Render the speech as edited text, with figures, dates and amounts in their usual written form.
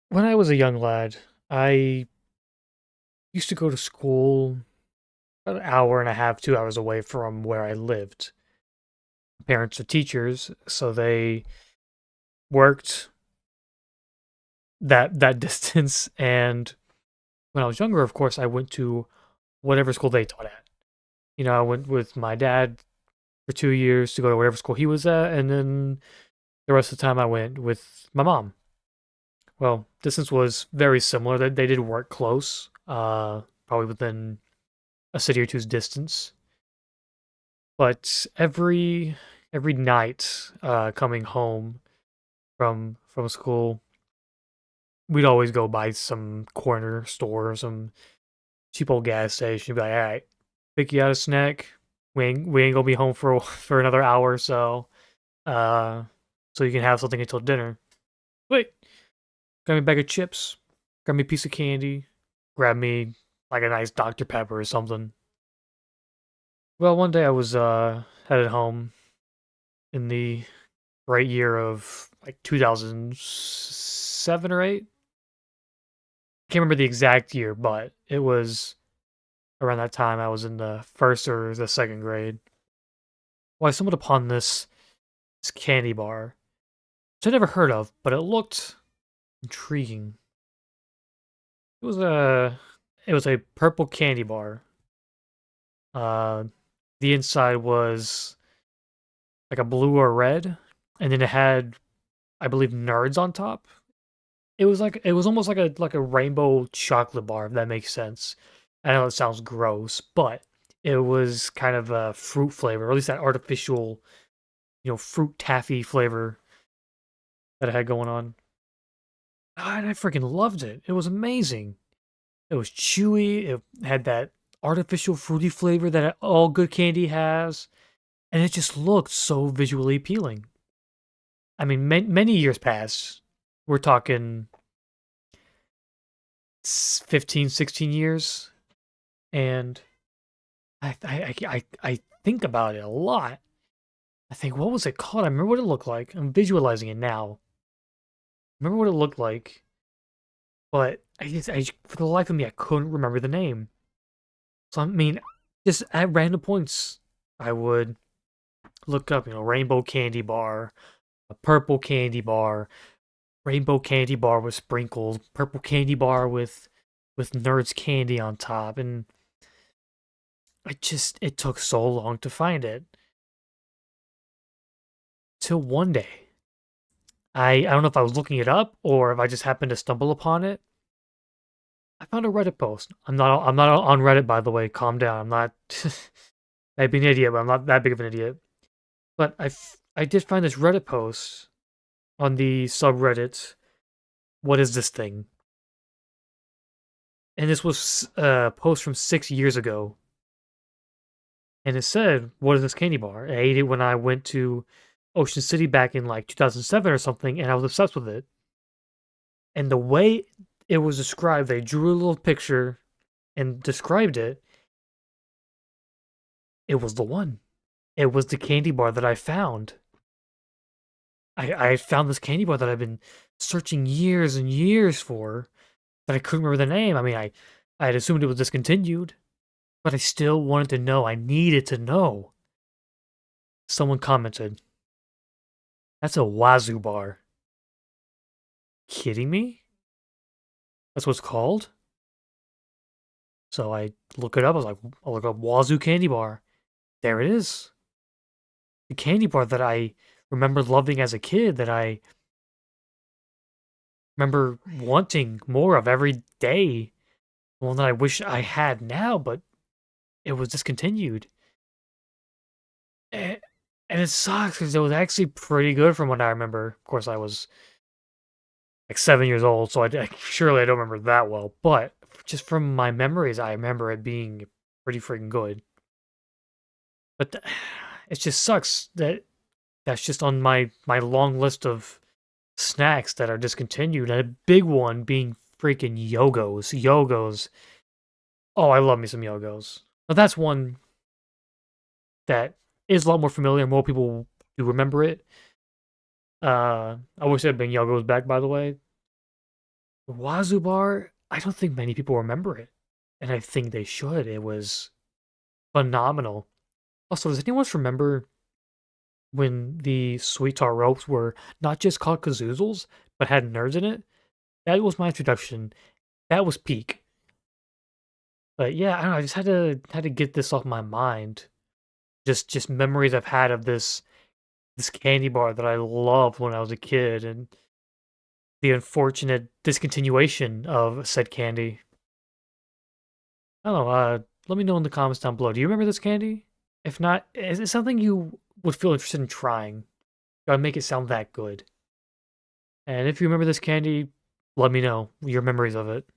When I was a young lad, I used to go to school about an hour and a half, 2 hours away from where I lived. My parents are teachers, so they worked that distance. And when I was younger, of course, I went to whatever school they taught at. I went with my dad for 2 years to go to whatever school he was at, and then the rest of the time I went with my mom. Well, distance was very similar. They did work close, probably within a city or two's distance. But every night, coming home from school, we'd always go by some corner store, some cheap old gas station. Be like, all right, pick you out a snack. We ain't gonna be home for for another hour or so. Uh, so you can have something until dinner. Wait, grab me a bag of chips, grab me a piece of candy, grab me like a nice Dr. Pepper or something. Well, one day I was headed home in the right year of like 2007 or 8. Can't remember the exact year, but it was around that time I was in the first or the second grade. Well, I stumbled upon this candy bar, which I never heard of, but it looked intriguing. It was a purple candy bar. Uh, the inside was like a blue or red, and then it had, I believe, nerds on top. It was almost like a rainbow chocolate bar, if that makes sense. I know it sounds gross, but it was kind of a fruit flavor, or at least that artificial, fruit taffy flavor that it had going on. Ah, and I freaking loved it. It was amazing. It was chewy. It had that artificial fruity flavor that all good candy has, and it just looked so visually appealing. I mean, many years passed. We're talking 15, 16 years, and I think about it a lot. I think, what was it called? I remember what it looked like. I'm visualizing it now. I remember what it looked like, but for the life of me, I couldn't remember the name. So I mean, just at random points, I would look up, rainbow candy bar, a purple candy bar, rainbow candy bar with sprinkles, purple candy bar with Nerds candy on top, and it took so long to find it. Till one day, I don't know if I was looking it up or if I just happened to stumble upon it. I found a Reddit post. I'm not on Reddit, by the way. Calm down. I'm not. I'd be an idiot, but I'm not that big of an idiot. But I did find this Reddit post on the subreddit. What is this thing? And this was a post from 6 years ago. And it said, "What is this candy bar?" I ate it when I went to Ocean City back in like 2007 or something, and I was obsessed with it. And the way it was described, they drew a little picture and described it. It was the one. It was the candy bar that I found. I found this candy bar that I've been searching years and years for, that I couldn't remember the name. I mean, I had assumed it was discontinued, but I still wanted to know. I needed to know. Someone commented, "That's a Wazoo bar." Kidding me? That's what it's called? So I look it up. I was like, I look up Wazoo candy bar. There it is. The candy bar that I remember loving as a kid, that I remember wanting more of every day. The one that I wish I had now, but it was discontinued. A- And it sucks because it was actually pretty good from what I remember. Of course, I was like 7 years old, so surely I don't remember that well. But just from my memories, I remember it being pretty freaking good. But it just sucks that that's just on my long list of snacks that are discontinued. And a big one being freaking Yogos. Yogos. Oh, I love me some Yogos. But that's one that is a lot more familiar. More people do remember it. I wish it had been Yogos back, by the way. Wazoo Bar, I don't think many people remember it, and I think they should. It was phenomenal. Also, does anyone else remember when the Sweet Tart ropes were not just called Kazoozles, but had nerds in it? That was my introduction. That was peak. But yeah, I don't know. I just had to get this off my mind. Just memories I've had of this candy bar that I loved when I was a kid, and the unfortunate discontinuation of said candy. I don't know. Let me know in the comments down below. Do you remember this candy? If not, is it something you would feel interested in trying? Gotta make it sound that good. And if you remember this candy, let me know your memories of it.